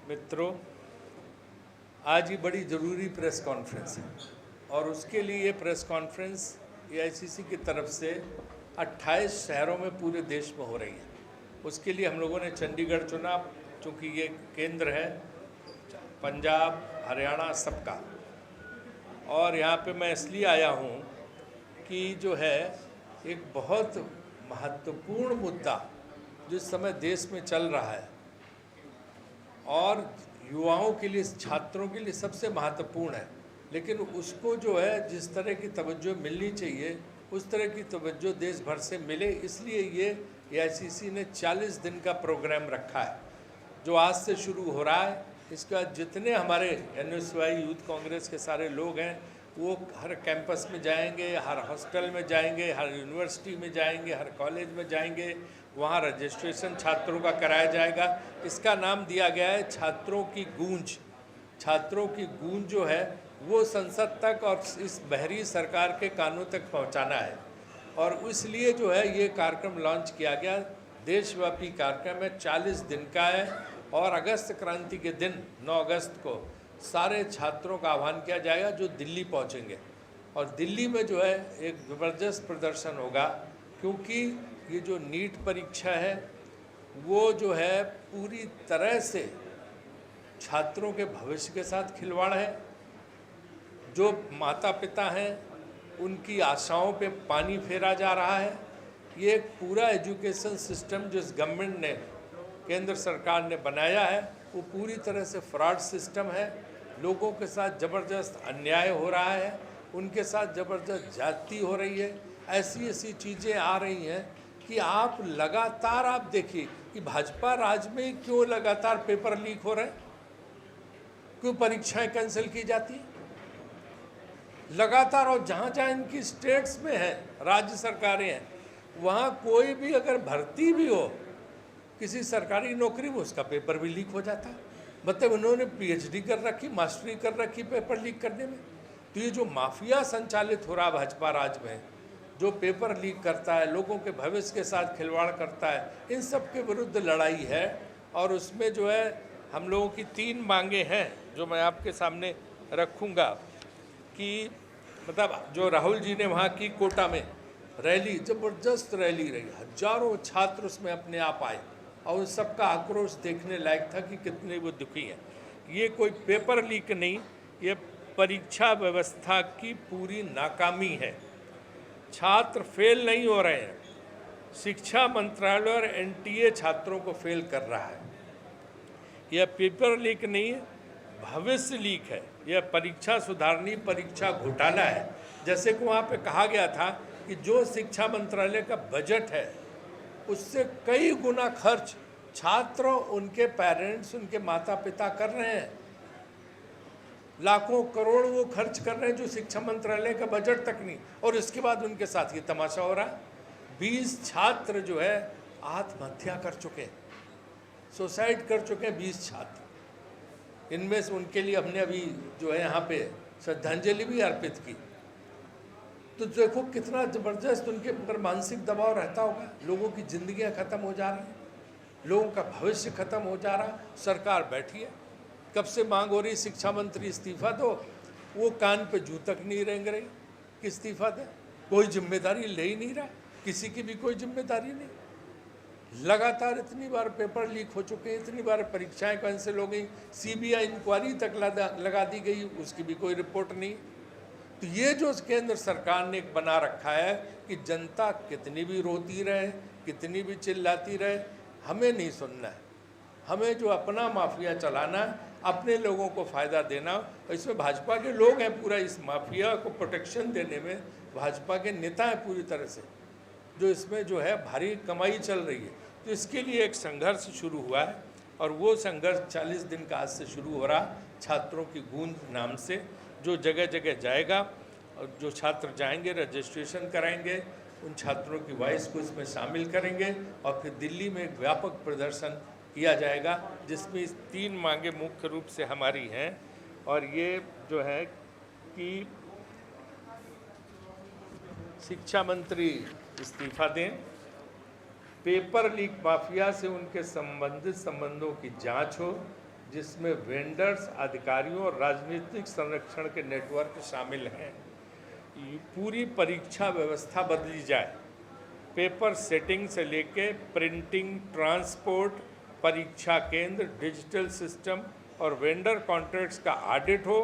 मित्रों, आज ही बड़ी ज़रूरी प्रेस कॉन्फ्रेंस है और उसके लिए ये प्रेस कॉन्फ्रेंस एआईसीसी की तरफ से 28 शहरों में पूरे देश में हो रही है। उसके लिए हम लोगों ने चंडीगढ़ चुना, चूँकि ये केंद्र है पंजाब, हरियाणा सबका। और यहाँ पे मैं इसलिए आया हूँ कि जो है एक बहुत महत्वपूर्ण मुद्दा जो इस समय देश में चल रहा है और युवाओं के लिए, छात्रों के लिए सबसे महत्वपूर्ण है, लेकिन उसको जो है जिस तरह की तवज्जो मिलनी चाहिए उस तरह की तवज्जो देश भर से मिले, इसलिए ये एआईसीसी ने 40 दिन का प्रोग्राम रखा है जो आज से शुरू हो रहा है। इसके बाद जितने हमारे एनएसयूआई यूथ कांग्रेस के सारे लोग हैं वो हर कैंपस में जाएंगे, हर हॉस्टल में जाएंगे, हर यूनिवर्सिटी में जाएंगे, हर कॉलेज में जाएंगे, वहाँ रजिस्ट्रेशन छात्रों का कराया जाएगा। इसका नाम दिया गया है छात्रों की गूंज। छात्रों की गूंज जो है वो संसद तक और इस बहरी सरकार के कानों तक पहुँचाना है और इसलिए जो है ये कार्यक्रम लॉन्च किया गया। देशव्यापी कार्यक्रम है, 40 दिन का है और अगस्त क्रांति के दिन 9 अगस्त को सारे छात्रों का आह्वान किया जाएगा जो दिल्ली पहुंचेंगे और दिल्ली में जो है एक ज़बरदस्त प्रदर्शन होगा, क्योंकि ये जो नीट परीक्षा है वो जो है पूरी तरह से छात्रों के भविष्य के साथ खिलवाड़ है। जो माता पिता हैं उनकी आशाओं पे पानी फेरा जा रहा है। ये एक पूरा एजुकेशन सिस्टम जो इस गवर्नमेंट ने, केंद्र सरकार ने बनाया है वो पूरी तरह से फ्रॉड सिस्टम है। लोगों के साथ ज़बरदस्त अन्याय हो रहा है, उनके साथ ज़बरदस्त जाति हो रही है। ऐसी ऐसी चीज़ें आ रही हैं कि आप लगातार आप देखिए कि भाजपा राज में क्यों लगातार पेपर लीक हो रहे हैं, क्यों परीक्षाएं कैंसिल की जाती हैं लगातार। और जहाँ जहाँ इनकी स्टेट्स में है, राज्य सरकारें हैं, वहाँ कोई भी अगर भर्ती भी हो किसी सरकारी नौकरी में उसका पेपर भी लीक हो जाता है। मतलब उन्होंने पीएचडी कर रखी, मास्टरी कर रखी पेपर लीक करने में। तो ये जो माफिया संचालित हो रहा है भाजपा राज में, जो पेपर लीक करता है, लोगों के भविष्य के साथ खिलवाड़ करता है, इन सब के विरुद्ध लड़ाई है। और उसमें जो है हम लोगों की 3 मांगे हैं जो मैं आपके सामने रखूँगा कि मतलब जो राहुल जी ने वहाँ की कोटा में रैली, ज़बरदस्त रैली रही, हजारों छात्र उसमें अपने आप आए और उन सबका आक्रोश देखने लायक था कि कितने वो दुखी हैं। ये कोई पेपर लीक नहीं, ये परीक्षा व्यवस्था की पूरी नाकामी है। छात्र फेल नहीं हो रहे हैं, शिक्षा मंत्रालय और एनटीए छात्रों को फेल कर रहा है। यह पेपर लीक नहीं है, भविष्य लीक है। यह परीक्षा सुधारनी परीक्षा घोटाला है। जैसे कि वहाँ पे कहा गया था कि जो शिक्षा मंत्रालय का बजट है उससे कई गुना खर्च छात्रों, उनके पेरेंट्स, उनके माता पिता कर रहे हैं। लाखों करोड़ वो खर्च कर रहे हैं जो शिक्षा मंत्रालय का बजट तक नहीं, और इसके बाद उनके साथ ये तमाशा हो रहा है। 20 छात्र जो है आत्महत्या कर चुके हैं, सुसाइड कर चुके हैं 20 छात्र। इनमें से उनके लिए हमने अभी जो है यहाँ पे श्रद्धांजलि भी अर्पित की। तो देखो कितना ज़बरदस्त उनके ऊपर मानसिक दबाव रहता होगा। लोगों की ज़िंदगियाँ ख़त्म हो जा रही हैं, लोगों का भविष्य ख़त्म हो जा रहा। सरकार बैठी है, कब से मांग हो रही शिक्षा मंत्री इस्तीफा दो, वो कान पे जू तक नहीं रेंग रही कि इस्तीफा दे। कोई जिम्मेदारी ले ही नहीं रहा, किसी की भी कोई जिम्मेदारी नहीं। लगातार इतनी बार पेपर लीक हो चुके हैं, इतनी बार परीक्षाएं कैंसिल हो गई, सीबीआई इंक्वायरी तक लगा दी गई, उसकी भी कोई रिपोर्ट नहीं। तो ये जो केंद्र सरकार ने एक बना रखा है कि जनता कितनी भी रोती रहे, कितनी भी चिल्लाती रहे, हमें नहीं सुनना है। हमें जो अपना माफिया चलाना है, अपने लोगों को फ़ायदा देना। और इसमें भाजपा के लोग हैं, पूरा इस माफिया को प्रोटेक्शन देने में भाजपा के नेता हैं पूरी तरह से, जो इसमें जो है भारी कमाई चल रही है। तो इसके लिए एक संघर्ष शुरू हुआ है और वो संघर्ष 40 दिन का आज से शुरू हो रहा, छात्रों की गूंज नाम से, जो जगह जगह जाएगा और जो छात्र जाएंगे रजिस्ट्रेशन कराएंगे, उन छात्रों की वॉइस को इसमें शामिल करेंगे और फिर दिल्ली में एक व्यापक प्रदर्शन किया जाएगा जिसमें 3 मांगे मुख्य रूप से हमारी हैं। और ये जो है कि शिक्षा मंत्री इस्तीफा दें, पेपर लीक माफिया से उनके संबंधित संबंधों की जांच हो, जिसमें वेंडर्स, अधिकारियों और राजनीतिक संरक्षण के नेटवर्क शामिल हैं। पूरी परीक्षा व्यवस्था बदली जाए, पेपर सेटिंग से लेके प्रिंटिंग, ट्रांसपोर्ट, परीक्षा केंद्र, डिजिटल सिस्टम और वेंडर कॉन्ट्रैक्ट्स का ऑडिट हो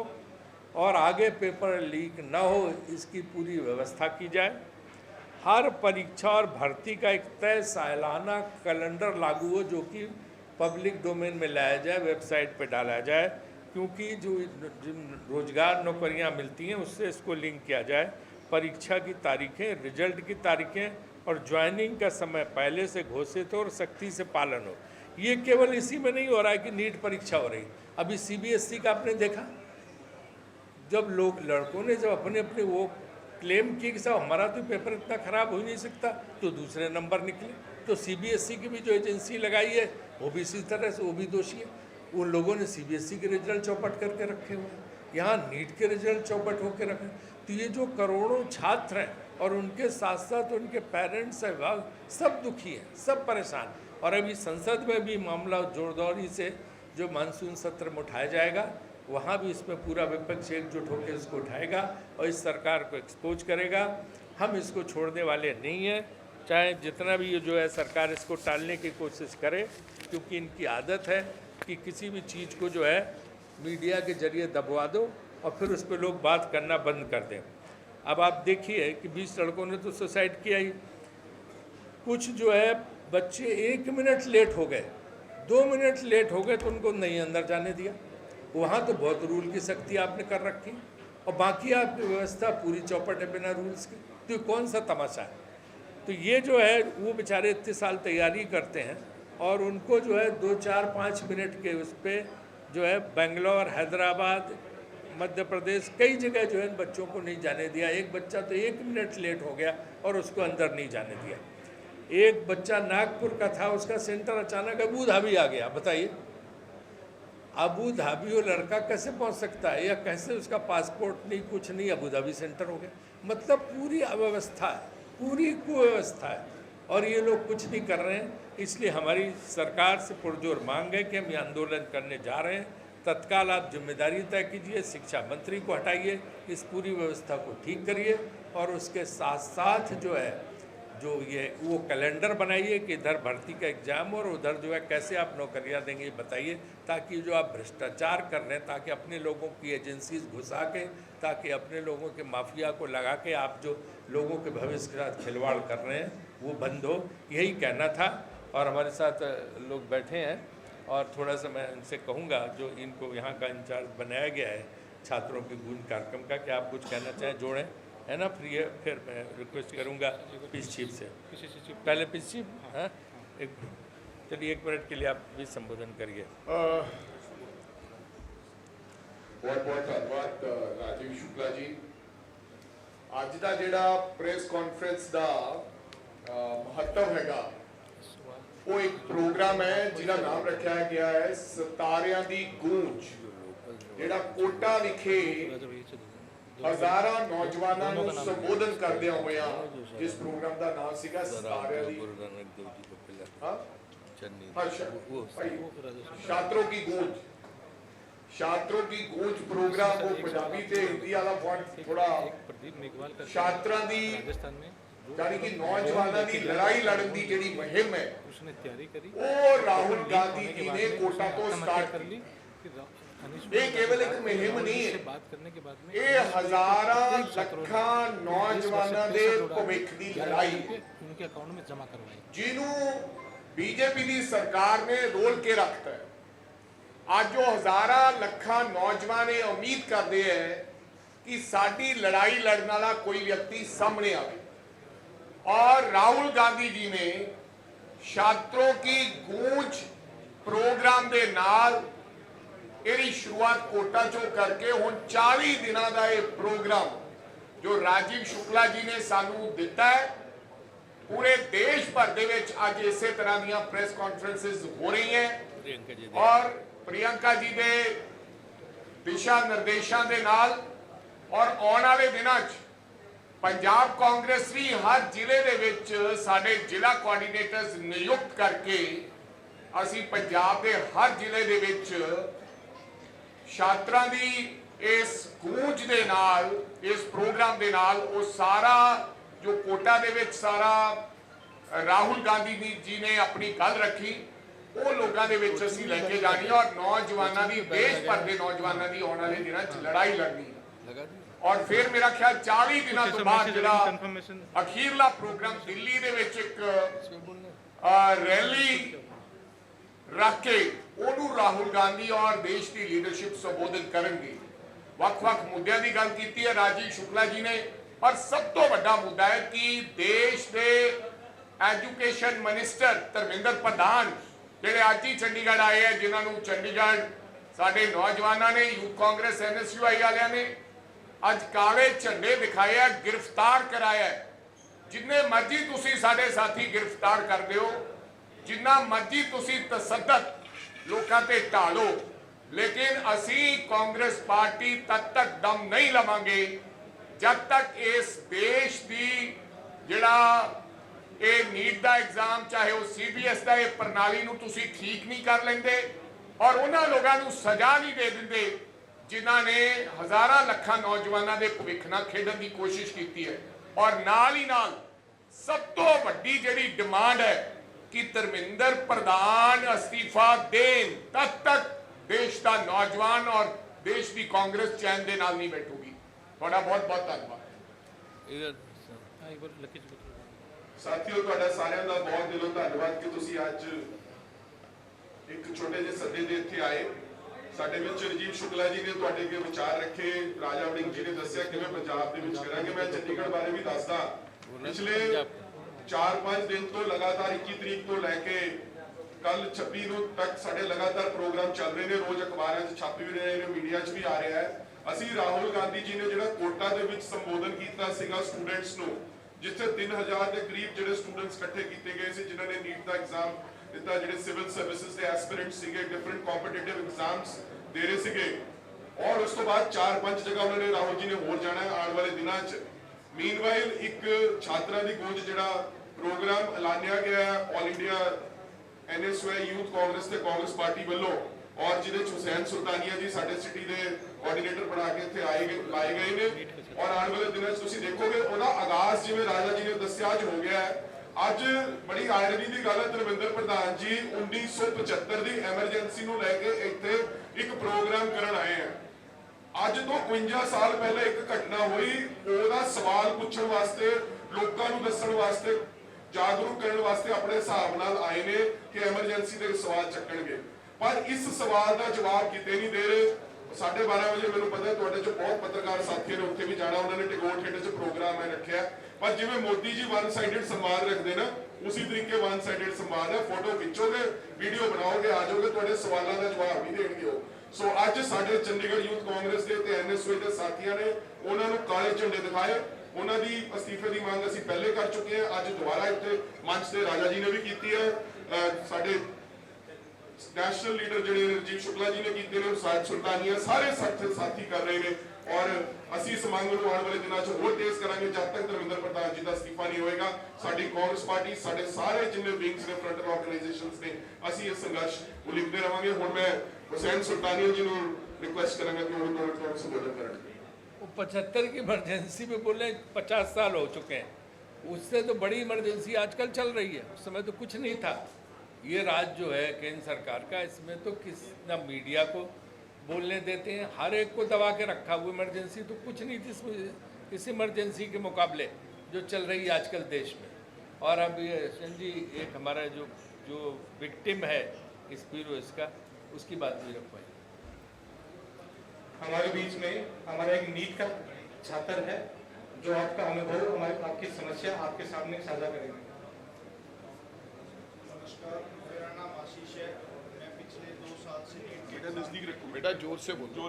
और आगे पेपर लीक न हो, इसकी पूरी व्यवस्था की जाए। हर परीक्षा और भर्ती का एक तय सालाना कैलेंडर लागू हो, जो कि पब्लिक डोमेन में लाया जाए, वेबसाइट पे डाला जाए, क्योंकि जो रोजगार नौकरियां मिलती हैं उससे इसको लिंक किया जाए। परीक्षा की तारीखें, रिजल्ट की तारीखें और ज्वाइनिंग का समय पहले से घोषित हो और सख्ती से पालन हो। ये केवल इसी में नहीं हो रहा है कि नीट परीक्षा हो रही, अभी CBSE का आपने देखा, जब लोग लड़कों ने जब अपने अपने वो क्लेम किए कि साहब हमारा तो पेपर इतना ख़राब हो ही नहीं सकता, तो दूसरे नंबर निकले। तो CBSE की भी जो एजेंसी लगाई है वो भी इसी तरह से वो भी दोषी है। उन लोगों ने CBSE के रिजल्ट चौपट करके रखे हुए हैं, यहाँ नीट के रिजल्ट चौपट होकर रखे। तो ये जो करोड़ों छात्र हैं और उनके साथ साथ उनके पेरेंट्स, अभिभावक, सब दुखी हैं, सब परेशान। और अभी संसद में भी मामला जोरदारी से जो मानसून सत्र में उठाया जाएगा, वहाँ भी इसमें पूरा विपक्ष एकजुट होकर इसको उठाएगा और इस सरकार को एक्सपोज करेगा। हम इसको छोड़ने वाले नहीं हैं, चाहे जितना भी ये जो है सरकार इसको टालने की कोशिश करे, क्योंकि इनकी आदत है कि किसी भी चीज़ को जो है मीडिया के जरिए दबवा दो और फिर उस पर लोग बात करना बंद कर दें। अब आप देखिए कि 20 लड़कों ने तो सुसाइड किया ही। कुछ जो है बच्चे 1 मिनट लेट हो गए, 2 मिनट लेट हो गए तो उनको नहीं अंदर जाने दिया। वहाँ तो बहुत रूल की सख्ती आपने कर रखी और बाकी आपकी व्यवस्था पूरी चौपट है बिना रूल्स के। तो ये कौन सा तमाशा है? तो ये जो है वो बेचारे इतने साल तैयारी करते हैं और उनको जो है 2, 4, 5 मिनट के उस पर जो है बेंगलोर, हैदराबाद, मध्य प्रदेश, कई जगह जो है इन बच्चों को नहीं जाने दिया। एक बच्चा तो 1 मिनट लेट हो गया और उसको अंदर नहीं जाने दिया। एक बच्चा नागपुर का था, उसका सेंटर अचानक अबू धाबी आ गया। बताइए, अबू धाबी वो लड़का कैसे पहुंच सकता है, या कैसे उसका पासपोर्ट नहीं, कुछ नहीं, अबू धाबी सेंटर हो गया। मतलब पूरी अव्यवस्था है, पूरी कुव्यवस्था है और ये लोग कुछ नहीं कर रहे हैं। इसलिए हमारी सरकार से पुरजोर मांग है कि हम ये आंदोलन करने जा रहे हैं। तत्काल आप जिम्मेदारी तय कीजिए, शिक्षा मंत्री को हटाइए, इस पूरी व्यवस्था को ठीक करिए और उसके साथ साथ जो है जो ये वो कैलेंडर बनाइए कि इधर भर्ती का एग्ज़ाम और उधर जो है कैसे आप नौकरियां देंगे, ये बताइए, ताकि जो आप भ्रष्टाचार कर रहे हैं, ताकि अपने लोगों की एजेंसीज घुसा के, ताकि अपने लोगों के माफिया को लगा के आप जो लोगों के भविष्य के साथ खिलवाड़ कर रहे हैं वो बंद हो। यही कहना था। और हमारे साथ लोग बैठे हैं और थोड़ा सा मैं इनसे कहूँगा, जो इनको यहाँ का इंचार्ज बनाया गया है छात्रों के गूंज कार्यक्रम का, कि आप कुछ कहना चाहें, जोड़ें, है ना? फिर मैं रिक्वेस्ट करूँगा पीस चीफ से, पहले पीस चीफ, हाँ, चलिए 1 मिनट के लिए आप भी संबोधन करिए। बहुत बहुत धन्यवाद राजीव शुक्ला जी। आज का जिहड़ा प्रेस कॉन्फ्रेंस का महत्व हैगा, वो एक प्रोग्राम है जिसका नाम रखा गया है सितारियां दी गूंज, जिहड़ा कोटा विखे हजारां नौजवानों को संबोधन करदे होया जिस प्रोग्राम का नाम सीगा सितारियां दी छात्रों की गूंज। छात्रों की गूंज प्रोग्राम वो पंजाबी ते हिंदी वाला फॉन्ट थोड़ा छात्रां दी यानी कि नौजवानों की लड़ाई लड़न की जिहड़ी मुहिम है उसने तैयारी करी, वो राहुल गांधी जी ने कोटा तो स्टार्ट कर ली। ये केवल एक मुहिम नहीं है, बात करने के बाद में ये हजारां लखां नौजवानों के भविष्य की लड़ाई उनके अकाउंट में जमा करवाई, जिन्हों बीजेपी की सरकार ने रोल के रखता है। आज जो हजारां लखां नौजवान उम्मीद करते हैं कि साडी लड़ाई लड़ने वाला कोई व्यक्ति सामने आए, और राहुल गांधी जी ने छात्रों की गूंज प्रोग्राम के नाल इहदी शुरुआत कोटा चो करके हुण 40 दिनों का यह प्रोग्राम जो राजीव शुक्ला जी ने सानू दिता है, पूरे देश भर दे विच अज इस तरह दी प्रेस कॉन्फ्रेंसिस हो रही हैं और प्रियंका जी के दिशा निर्देशों के नाल और आने वाले दिनों पंजाब कांग्रेस भी हर जिले दे विच साडे जिला कोआर्डीनेटर्स नियुक्त करके ਅਸੀਂ ਪੰਜਾਬ ਦੇ ਹਰ ਜ਼ਿਲ੍ਹੇ ਦੇ ਵਿੱਚ ਛਾਤਰਾਂ ਦੀ ਇਸ ਗੂੰਜ ਦੇ ਨਾਲ, ਇਸ ਪ੍ਰੋਗਰਾਮ ਦੇ ਨਾਲ ਉਹ ਸਾਰਾ ਜੋ ਕੋਟਾ ਦੇ ਵਿੱਚ ਸਾਰਾ ਰਾਹੁਲ ਗਾਂਧੀ ਜੀ ਨੇ ਆਪਣੀ ਗੱਲ ਰੱਖੀ, ਉਹ ਲੋਕਾਂ ਦੇ ਵਿੱਚ ਅਸੀਂ ਲੈ ਕੇ ਜਾਣੀ ਹੈ ਔਰ ਨੌਜਵਾਨਾਂ ਦੀ, ਦੇਸ਼ ਭਰ ਦੇ ਨੌਜਵਾਨਾਂ ਦੀ ਆਉਣ ਵਾਲੇ ਦਿਨਾਂ 'ਚ ਲੜਾਈ ਲੜਨੀ ਹੈ। ਔਰ ਫਿਰ ਮੇਰਾ ਖਿਆਲ 40 ਦਿਨਾਂ ਤੋਂ ਬਾਅਦ ਜਿਹੜਾ ਅਖੀਰਲਾ ਪ੍ਰੋਗਰਾਮ ਦਿੱਲੀ ਦੇ ਵਿੱਚ ਇੱਕ ਰੈਲੀ ਰੱਖ ਕੇ ਉਹਨੂੰ ਰਾਹੁਲ ਗਾਂਧੀ ਔਰ ਦੇਸ਼ ਦੀ ਲੀਡਰਸ਼ਿਪ ਸੰਬੋਧਨ ਕਰਨਗੇ। ਵੱਖ-ਵੱਖ ਮੁੱਦਿਆਂ ਦੀ ਗੱਲ ਕੀਤੀ ਹੈ ਰਾਜੀਵ ਸ਼ੁਕਲਾ ਜੀ ਨੇ, ਪਰ ਸਭ ਤੋਂ ਵੱਡਾ ਮੁੱਦਾ ਹੈ ਕਿ ਦੇਸ਼ ਦੇ ਐਜੂਕੇਸ਼ਨ ਮਿਨਿਸਟਰ ਧਰਮਿੰਦਰ ਪ੍ਰਧਾਨ ਜਿਹੜੇ ਅੱਜ ਹੀ ਚੰਡੀਗੜ੍ਹ ਆਏ ਹੈ, ਜਿਨ੍ਹਾਂ ਨੂੰ ਚੰਡੀਗੜ੍ਹ ਸਾਡੇ ਨੌਜਵਾਨਾਂ ਨੇ, ਯੂਥ ਕਾਂਗਰਸ NSUI ਵਾਲਿਆਂ ਨੇ ਅੱਜ ਕਾਲੇ ਝੰਡੇ ਦਿਖਾਏ, ਗ੍ਰਿਫਤਾਰ ਕਰਾਇਆ। ਜਿੰਨੇ ਮਰਜ਼ੀ ਤੁਸੀਂ ਸਾਡੇ ਸਾਥੀ ਗ੍ਰਿਫਤਾਰ ਕਰ ਦਿਓ, ਜਿੰਨਾ ਮਰਜ਼ੀ ਤੁਸੀਂ ਤਸੱਦਦ ਲੋਕਾਂ ਤੇ ਢਾਲੋ, ਲੇਕਿਨ ਅਸੀਂ ਕਾਂਗਰਸ ਪਾਰਟੀ ਤਦ ਤੱਕ ਦਮ ਨਹੀਂ ਲਵਾਂਗੇ ਜਦ ਤੱਕ ਇਸ ਦੇਸ਼ ਦੀ ਜਿਹੜਾ ਇਹ ਨੀਟ ਦਾ ਐਗਜ਼ਾਮ, ਚਾਹੇ ਉਹ CBS ਦਾ, ਇਹ ਪ੍ਰਣਾਲੀ ਨੂੰ ਤੁਸੀਂ ਠੀਕ ਨਹੀਂ ਕਰ ਲੈਂਦੇ ਔਰ ਉਹਨਾਂ ਲੋਕਾਂ ਨੂੰ ਸਜ਼ਾ ਨਹੀਂ ਦੇ ਦਿੰਦੇ ਜਿਨ੍ਹਾਂ ਨੇ ਹਜ਼ਾਰਾਂ ਲੱਖਾਂ ਨੌਜਵਾਨਾਂ ਦੇ ਭਵਿੱਖ ਨਾਲ ਖੇਡਣ ਦੀ ਕੋਸ਼ਿਸ਼ ਕੀਤੀ ਹੈ। ਔਰ ਨਾਲ ਹੀ ਨਾਲ ਸਭ ਤੋਂ ਵੱਡੀ ਜਿਹੜੀ ਡਿਮਾਂਡ ਹੈ ਕਿ ਧਰਮਿੰਦਰ ਪ੍ਰਧਾਨ ਅਸਤੀਫਾ ਦੇਣ, ਤਦ ਤੱਕ ਦੇਸ਼ ਦਾ ਨੌਜਵਾਨ ਔਰ ਦੇਸ਼ ਦੀ ਕਾਂਗਰਸ ਚੈਨ ਦੇ ਨਾਲ ਨਹੀਂ ਬੈਠੂਗੀ। ਤੁਹਾਡਾ ਬਹੁਤ ਬਹੁਤ ਧੰਨਵਾਦ। ਸਾਥੀਓ, ਤੁਹਾਡਾ ਸਾਰਿਆਂ ਦਾ ਬਹੁਤ ਦਿਲੋਂ ਧੰਨਵਾਦ ਕਿ ਤੁਸੀਂ ਅੱਜ ਇੱਕ ਛੋਟੇ ਜਿਹੇ ਸੱਦੇ ਦੇ ਇੱਥੇ ਆਏ। ਸਾਡੇ ਵਿੱਚ ਰਾਜੀਵ ਸ਼ੁਕਲਾ ਜੀ ਨੇ ਤੁਹਾਡੇ ਅੱਗੇ ਵਿਚਾਰ ਰੱਖੇ, ਰਾਜਾ ਵੜਿੰਗ ਜੀ ਨੇ ਦੱਸਿਆ ਕਿਵੇਂ ਪੰਜਾਬ ਦੇ ਵਿੱਚ ਕਰਾਂਗੇ। ਮੈਂ ਚੰਡੀਗੜ੍ਹ ਬਾਰੇ ਵੀ ਦੱਸਦਾ। ਪਿਛਲੇ 4-5 ਦਿਨ ਤੋਂ ਲਗਾਤਾਰ 21 ਤਰੀਕ ਤੋਂ ਲੈ ਕੇ ਕੱਲ 26 ਨੂੰ ਤੱਕ ਸਾਡੇ ਲਗਾਤਾਰ ਪ੍ਰੋਗਰਾਮ ਚੱਲ ਰਹੇ ਨੇ, ਰੋਜ਼ ਅਖਬਾਰਾਂ 'ਚ ਛਪ ਵੀ ਰਹੇ ਨੇ, ਮੀਡੀਆ 'ਚ ਵੀ ਆ ਰਿਹਾ ਹੈ। ਅਸੀਂ ਰਾਹੁਲ ਗਾਂਧੀ ਜੀ ਨੇ ਜਿਹੜਾ ਕੋਟਾ ਦੇ ਵਿੱਚ ਸੰਬੋਧਨ ਕੀਤਾ ਸੀਗਾ ਸਟੂਡੈਂਟਸ ਨੂੰ, ਜਿੱਥੇ 3000 ਦੇ ਕਰੀਬ ਜਿਹੜੇ ਸਟੂਡੈਂਟਸ ਇਕੱਠੇ ਕੀਤੇ ਗਏ ਸੀ ਜਿਨ੍ਹਾਂ ਨੇ ਨੀਟ ਦਾ ਐਗਜ਼ਾਮ ਦਿੱਤਾ, ਜਿਹੜੇ ਸਿਵਲ ਸਰਵਿਸਿਜ਼ ਦੇ ਐਸਪੀਰੈਂਟਸ ਸੀਗੇ, ਡਿਫਰੈਂਟ ਕੰਪੀਟੀਟਿਵ ਐਗਜ਼ਾਮਸ ਦੇ ਰਹੇ ਸੀਗੇ। ਔਰ ਉਸ ਤੋਂ ਬਾਅਦ 4-5 ਜਗ੍ਹਾ ਉਹਨਾਂ ਨੇ ਰਾਹੁਲ ਜੀ ਨੇ ਹੋਰ ਜਾਣਾ ਹੈ ਆਉਣ ਵਾਲੇ ਦਿਨਾਂ 'ਚ। ਮੀਨਵਾਈਲ ਇੱਕ ਛਾਤਰਾਂ ਦੀ ਗੂੰਜ ਜਿਹੜਾ ਪ੍ਰੋਗਰਾਮ ਐਲਾਨਿਆ ਗਿਆ ਹੈ all India NSUI youth Congress ਤੇ ਕਾਂਗਰਸ ਪਾਰਟੀ ਵੱਲੋਂ, ਔਰ ਜਿਹਦੇ 'ਚ ਹੁਸੈਨ ਸੁਲਤਾਨੀਆ ਜੀ ਸਾਡੇ ਸਿਟੀ ਦੇ ਕੋਆਰਡੀਨੇਟਰ ਬਣਾ ਕੇ ਇੱਥੇ ਲਾਏ ਗਏ ਨੇ। ਔਰ ਆਉਣ ਵਾਲੇ ਦਿਨਾਂ 'ਚ ਤੁਸੀਂ ਦੇਖੋਗੇ ਉਹਦਾ ਆਗਾਜ਼, ਜਿਵੇਂ ਰਾਜਾ ਜੀ ਨੇ ਦੱਸਿਆ, ਅੱਜ ਹੋ ਗਿਆ ਹੈ। ਅੱਜ ਬੜੀ ਆਇਰਨੀ ਦੀ ਗੱਲ ਹੈ, ਧਰਮਿੰਦਰ ਪ੍ਰਧਾਨ ਜੀ 1975 ਦੀ ਐਮਰਜੈਂਸੀ ਨੂੰ ਲੈ ਕੇ ਇੱਥੇ ਇੱਕ ਪ੍ਰੋਗਰਾਮ ਕਰਨ ਆਏ ਆ। ਅੱਜ ਤੋਂ 51 ਸਾਲ ਪਹਿਲਾਂ ਇੱਕ ਘਟਨਾ ਹੋਈ, ਉਹਦਾ ਸਵਾਲ ਪੁੱਛਣ ਵਾਸਤੇ, ਲੋਕਾਂ ਨੂੰ ਦੱਸਣ ਵਾਸਤੇ, ਜਾਗਰੂਕ ਕਰਨ ਵਾਸਤੇ ਆਪਣੇ ਹਿਸਾਬ ਨਾਲ ਆਏ ਨੇ ਕਿ ਐਮਰਜੈਂਸੀ ਦੇ ਸਵਾਲ ਚੱਕਣਗੇ, ਪਰ ਇਸ ਸਵਾਲ ਦਾ ਜਵਾਬ ਕਿਤੇ ਨਹੀਂ ਦੇ ਰਹੇ। 12:30 ਵਜੇ ਮੈਨੂੰ ਪਤਾ ਤੁਹਾਡੇ ਚੋਂ ਬਹੁਤ ਪੱਤਰਕਾਰ ਸਾਥੀਆਂ ਨੇ ਉੱਥੇ ਵੀ ਜਾਣਾ, ਉਹਨਾਂ ਨੇ ਟੈਗੋਰ ਥੀਏਟਰ 'ਚ ਪ੍ਰੋਗਰਾਮ ਹੈ ਰੱਖਿਆ। ਪਰ ਜਿਵੇਂ ਮੋਦੀ ਜੀ ਵਨ ਸਾਈਡਡ ਸੰਵਾਦ ਰੱਖਦੇ ਨਾ, ਉਸੇ ਤਰੀਕੇ ਵਨ ਸਾਈਡਡ ਸੰਵਾਦ ਹੈ। ਫੋਟੋ ਖਿੱਚੋਗੇ, ਵੀਡੀਓ ਬਣਾਓਗੇ, ਆ ਜਾਓਗੇ, ਤੁਹਾਡੇ ਸਵਾਲਾਂ ਦਾ ਜਵਾਬ ਨਹੀਂ ਦੇਣਗੇ ਉਹ। ਸੋ ਅੱਜ ਸਾਡੇ ਚੰਡੀਗੜ੍ਹ ਯੂਥ ਕਾਂਗਰਸ ਦੇ ਤੇ NSUI ਦੇ ਸਾਥੀਆਂ ਨੇ ਉਹਨਾਂ ਨੂੰ ਕਾਲੇ ਝੰਡੇ ਦਿਖਾਏ। ਉਹਨਾਂ ਦੀ ਅਸਤੀਫੇ ਦੀ ਮੰਗ ਅਸੀਂ ਪਹਿਲੇ ਕਰ ਚੁੱਕੇ ਹਾਂ, ਅੱਜ ਦੁਬਾਰਾ ਇੱਥੇ ਮੰਚ ਤੇ ਰਾਜਾ ਜੀ ਨੇ ਵੀ ਕੀਤੀ ਹੈ, ਸਾਡੇ ਨੈਸ਼ਨਲ ਲੀਡਰ ਜਿਹੜੇ ਰਾਜੀਵ ਸ਼ੁਕਲਾ ਜੀ ਨੇ ਕੀਤੇ ਨੇ, ਹੁਸੈਨ ਸੁਲਤਾਨੀਆ, ਸਾਰੇ ਸਾਥੀ ਕਰ ਰਹੇ ਨੇ। ਔਰ ਅਸੀਂ ਇਸ ਮੰਗ ਨੂੰ ਆਉਣ ਵਾਲੇ ਦਿਨਾਂ 'ਚ ਹੋਰ ਤੇਜ਼ ਕਰਾਂਗੇ ਜਦ ਤੱਕ ਧਰਮਿੰਦਰ ਪ੍ਰਧਾਨ ਜੀ ਦਾ ਅਸਤੀਫਾ ਨਹੀਂ ਹੋਏਗਾ। ਸਾਡੀ ਕਾਂਗਰਸ ਪਾਰਟੀ, ਸਾਡੇ ਸਾਰੇ ਜਿੰਨੇ ਵਿੰਗਸ ਨੇ, ਫਰੰਟ ਆਰਗੇਨਾਈਜੇਸ਼ਨਸ ਨੇ, ਅਸੀਂ ਇਹ ਸੰਘਰਸ਼ ਉਲੀਕਦੇ ਰਵਾਂਗੇ। ਹੁਣ ਮੈਂ ਹੁਸੈਨ सुल्तानिया जी ਨੂੰ रिक्वेस्ट करेंगे कि वो थोड़ा संबोधन करें। वो 75 की इमरजेंसी में बोले 50 साल हो चुके हैं, उससे तो बड़ी इमरजेंसी आजकल चल रही है। उस समय तो कुछ नहीं था। ये राज जो है केंद्र सरकार का, इसमें तो किस ना मीडिया को बोलने देते हैं, हर एक को दबा के रखा हुआ। इमरजेंसी तो कुछ नहीं थी इस इमरजेंसी के मुकाबले जो चल रही है आजकल देश में। और अब ये जी एक हमारा जो विक्टिम है इस ब्यूरो इसका, उसकी बात भी रख पाए। हमारे बीच में हमारा एक नीट का छात्र है जो आपका अनुभव, आपकी समस्या आपके सामने साझा करेंगे। नमस्कार, मेरा नाम आशीष है। मैं पिछले 2 साल से नीट बेटा नजदीक रखो, बेटा जोर से बोलो,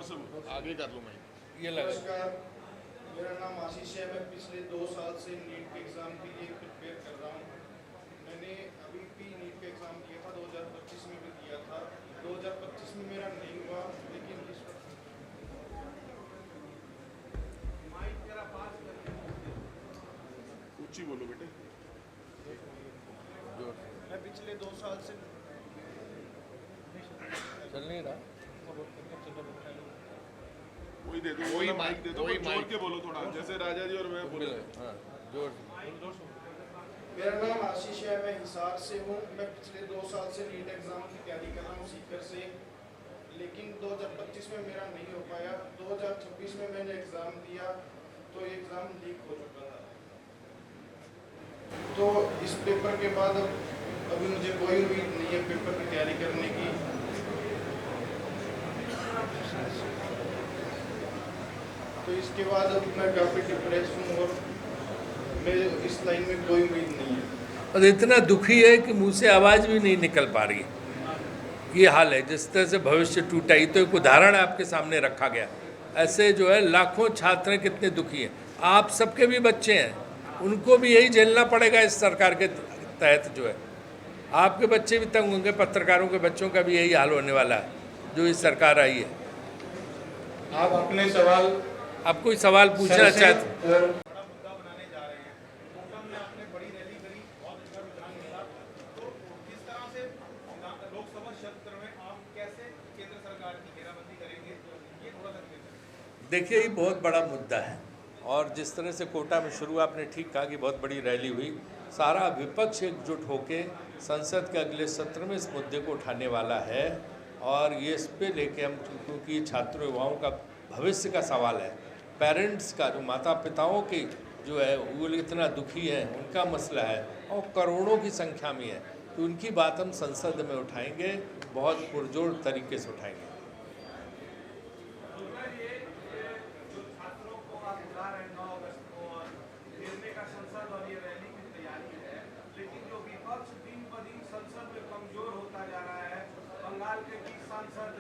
आगे कर लो। मैं ये लगा। नमस्कार, मेरा नाम आशीष है। मैं पिछले 2 साल से नीट के एग्ज़ाम के लिए प्रिपेयर कर रहा हूँ। मैंने अभी भी नीट का एग्ज़ाम दिया था, 2025 में भी दिया था। 2025 में मेरा नहीं हुआ, लेकिन इस वक्त ऊंची बोलो बेटे। मैं पिछले 2 साल से नहीं रहा। कोई दे दो, कोई माइक दे दो, जोर के बोलो थोड़ा, जैसे राजा जी और मैं बोले। हाँ, जोर। मेरा नाम आशीष है, मैं हिसार से हूँ। मैं पिछले 2 साल से नीट एग्ज़ाम की तैयारी कर रहा हूँ सीकर से, लेकिन 2025 में मेरा नहीं हो पाया। 2026 में मैंने एग्ज़ाम दिया तो एग्ज़ाम लीक हो चुका था। तो इस पेपर के बाद अभी मुझे कोई उम्मीद नहीं है पेपर की तैयारी करने की। तो इसके बाद अब मैं काफ़ी डिप्रेस हूँ और मेरे इस लाइन में कोई उम्मीद नहीं है। और इतना दुखी है कि मुंह से आवाज़ भी नहीं निकल पा रही। ये हाल है, जिस तरह से भविष्य टूटा। ही तो एक उदाहरण आपके सामने रखा गया। ऐसे जो है लाखों छात्र कितने दुखी हैं। आप सबके भी बच्चे हैं, उनको भी यही झेलना पड़ेगा इस सरकार के तहत जो है। आपके बच्चे भी तंग होंगे, पत्रकारों के बच्चों का भी यही हाल होने वाला है जो इस सरकार आई है। आप अपने सवाल, आप कोई सवाल पूछना चाहते? बड़ा मुद्दा बनाने जा रहे हैं। कोटा में आपने बड़ी रैली करी, बहुत अच्छा रुझान मिला। तो किस तरह से लोकसभा क्षेत्र में आप कैसे केंद्र सरकार की घेराबंदी करेंगे, ये थोड़ा सा क्लियर करें। देखिए, ये बहुत बड़ा मुद्दा है और जिस तरह से कोटा में शुरू आपने ठीक कहा कि बहुत बड़ी रैली हुई। सारा विपक्ष एकजुट होकर संसद के अगले सत्र में इस मुद्दे को उठाने वाला है और ये इस पे लेके हम, क्योंकि छात्रों युवाओं का भविष्य का सवाल है, पेरेंट्स का, जो माता पिताओं की जो है वो इतना दुखी है, उनका मसला है और करोड़ों की संख्या में है। तो उनकी बात हम संसद में उठाएंगे, बहुत पुरजोर तरीके से उठाएंगे। बंगाल के 20 सांसद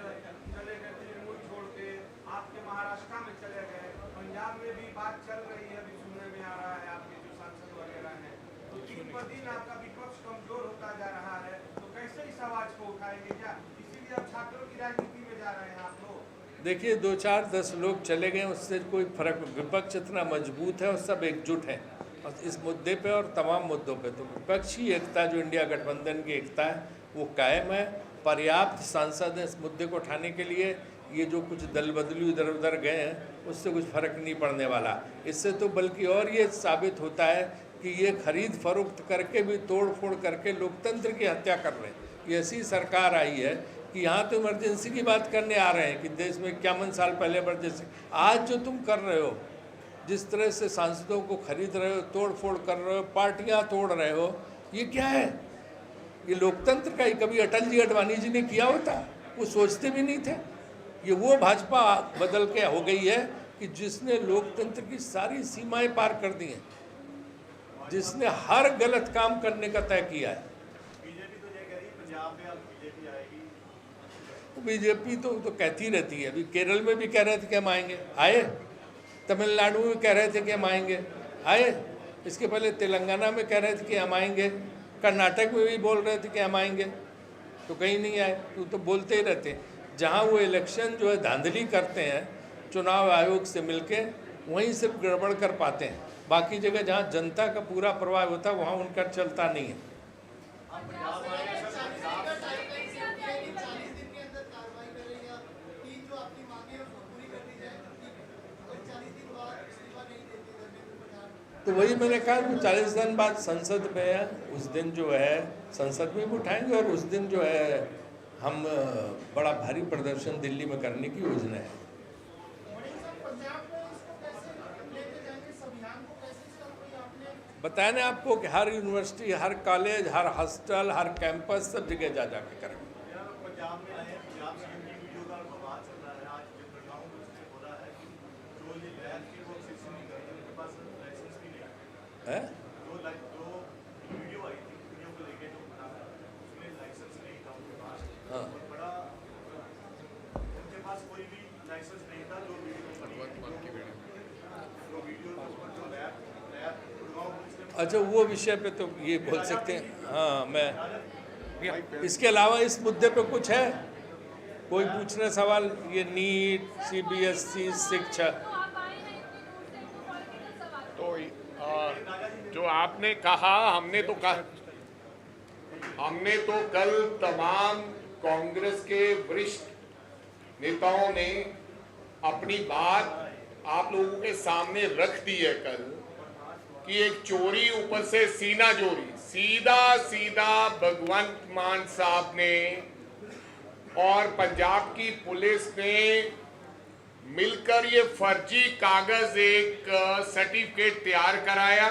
चले गए, तृणमूल छोड़ के आपके महाराष्ट्र में चले गए, पंजाब में भी बात चल रही है, अभी सुनने में आ रहा है आपके जो सांसद वगैरह हैं। तो दिन पर दिन आपका विपक्ष कमजोर होता जा रहा है, तो कैसे इस आवाज को उठाएंगे? क्या इसीलिए अब छात्रों की राजनीति में जा रहे हैं आप लोग? देखिए, 2 4 10 लोग चले गए, उससे कोई फर्क। विपक्ष इतना मजबूत है और सब एकजुट हैं और इस मुद्दे पे और तमाम मुद्दों पे। तो विपक्षी एकता, जो इंडिया गठबंधन की एकता है, वो कायम है। पर्याप्त सांसद हैं इस मुद्दे को उठाने के लिए। ये जो कुछ दल बदलू इधर उधर गए हैं, उससे कुछ फर्क नहीं पड़ने वाला। इससे तो बल्कि और ये साबित होता है कि ये खरीद फरोख्त करके भी, तोड़ फोड़ करके लोकतंत्र की हत्या कर रहे हैं। ये ऐसी सरकार आई है कि यहाँ तो इमरजेंसी की बात करने आ रहे हैं कि देश में 51 साल पहले इमरजेंसी। आज जो तुम कर रहे हो, जिस तरह से सांसदों को खरीद रहे हो, तोड़ फोड़ कर रहे हो, पार्टियाँ तोड़ रहे हो, ये क्या है? ये लोकतंत्र का ही कभी अटल जी अडवाणी जी ने किया होता? वो सोचते भी नहीं थे। ये वो भाजपा बदल के हो गई है कि जिसने लोकतंत्र की सारी सीमाएं पार कर दी हैं, जिसने हर गलत काम करने का तय किया है। बीजेपी तो ये कह रही है पंजाब में अब बीजेपी आएगी। बीजेपी तो कहती रहती है। अभी केरल में भी कह रहे थे कि हम आएंगे, आए। तमिलनाडु में कह रहे थे कि हम आएंगे, आए। इसके पहले तेलंगाना में कह रहे थे कि हम आएंगे, कर्नाटक में भी बोल रहे थे कि हम आएंगे, तो कहीं नहीं आए। तो बोलते ही रहते हैं। जहाँ वो इलेक्शन जो है धांधली करते हैं चुनाव आयोग से मिलके, वहीं सिर्फ गड़बड़ कर पाते हैं। बाकी जगह जहाँ जनता का पूरा प्रभाव होता है, वहाँ उनका चलता नहीं है। तो वही मैंने कहा कि 40 दिन बाद संसद में है, उस दिन जो है संसद में भी उठाएंगे और उस दिन जो है हम बड़ा भारी प्रदर्शन दिल्ली में करने की योजना है। बताया ना आपको कि हर यूनिवर्सिटी, हर कॉलेज, हर हॉस्टल, हर कैंपस, सब जगह जा के करेंगे। है? हाँ। अच्छा, वो विषय पे तो ये बोल सकते हैं। हाँ, मैं इसके अलावा इस मुद्दे पे कुछ है कोई पूछना सवाल? ये नीट, CBSE शिक्षा, तो जो आपने कहा, हमने तो कल तमाम कांग्रेस के वरिष्ठ नेताओं ने अपनी बात आप लोगों के सामने रख दी है कल कि एक चोरी ऊपर से सीना चोरी सीधा सीधा भगवंत मान साहब ने और पंजाब की पुलिस ने मिलकर ये फर्जी कागज एक सर्टिफिकेट तैयार कराया।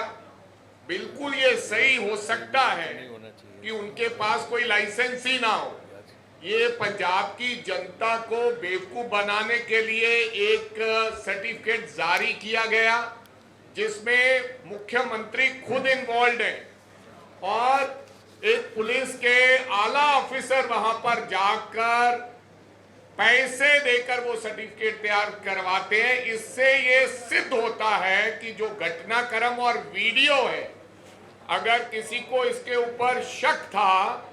बिल्कुल ये सही हो सकता है कि उनके पास कोई लाइसेंस ही ना हो। ये पंजाब की जनता को बेवकूफ बनाने के लिए एक सर्टिफिकेट जारी किया गया जिसमें मुख्यमंत्री खुद इन्वॉल्व है और एक पुलिस के आला ऑफिसर वहां पर जाकर पैसे देकर वो सर्टिफिकेट तैयार करवाते हैं। इससे ये सिद्ध होता है कि जो घटनाक्रम और वीडियो है, अगर किसी को इसके ऊपर शक था,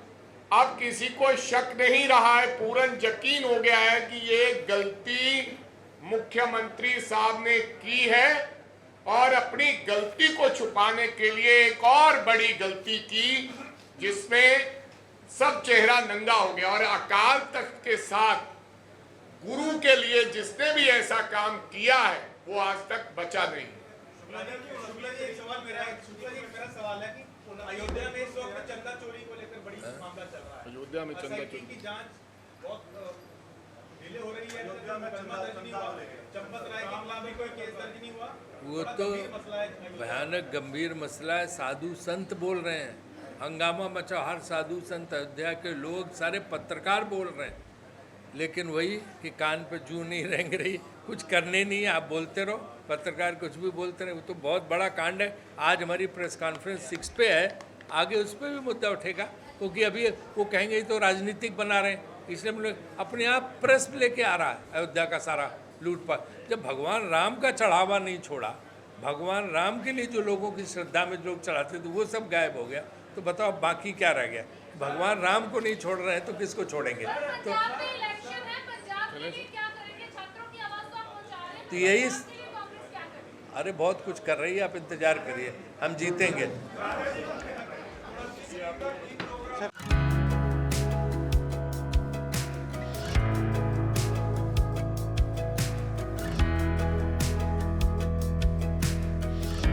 अब किसी को शक नहीं रहा है, पूर्ण यकीन हो गया है कि ये गलती मुख्यमंत्री साहब ने की है और अपनी गलती को छुपाने के लिए एक और बड़ी गलती की जिसमें सब चेहरा नंगा हो गया। और अकाल तख्त के साथ गुरु के लिए जिसने भी ऐसा काम किया है वो आज तक बचा नहीं। शुक्ला जी, एक सवाल मेरा सवाल है कि अयोध्या में इस वक्त चंदा चोरी को लेकर बड़ी मामला चल रहा है। अयोध्या में चंदा चोरी की जांच बहुत डिले हो रही है। अयोध्या में चंपत राय के खिलाफ भी कोई केस दर्ज नहीं हुआ। वो तो भयानक गंभीर मसला है। साधु संत बोल रहे हैं, हंगामा मचा, हर साधु संत अयोध्या के लोग सारे पत्रकार बोल रहे हैं, लेकिन वही कि कान पे जूं नहीं रेंग रही, कुछ करने नहीं है, आप बोलते रहो, पत्रकार कुछ भी बोलते रहे। वो तो बहुत बड़ा कांड है। आज हमारी प्रेस कॉन्फ्रेंस 6 पे है, आगे उस पर भी मुद्दा उठेगा क्योंकि अभी वो कहेंगे तो राजनीतिक बना रहे हैं, इसलिए हम लोग अपने आप प्रेस लेके आ रहा है अयोध्या का सारा लूटपाट। जब भगवान राम का चढ़ावा नहीं छोड़ा, भगवान राम के लिए जो लोगों की श्रद्धा में लोग चढ़ाते थे वो सब गायब हो गया, तो बताओ बाकी क्या रह गया। भगवान राम को नहीं छोड़ रहे हैं तो किसको छोड़ेंगे। तो यही, अरे बहुत कुछ कर रही है, आप इंतजार करिए, हम जीतेंगे।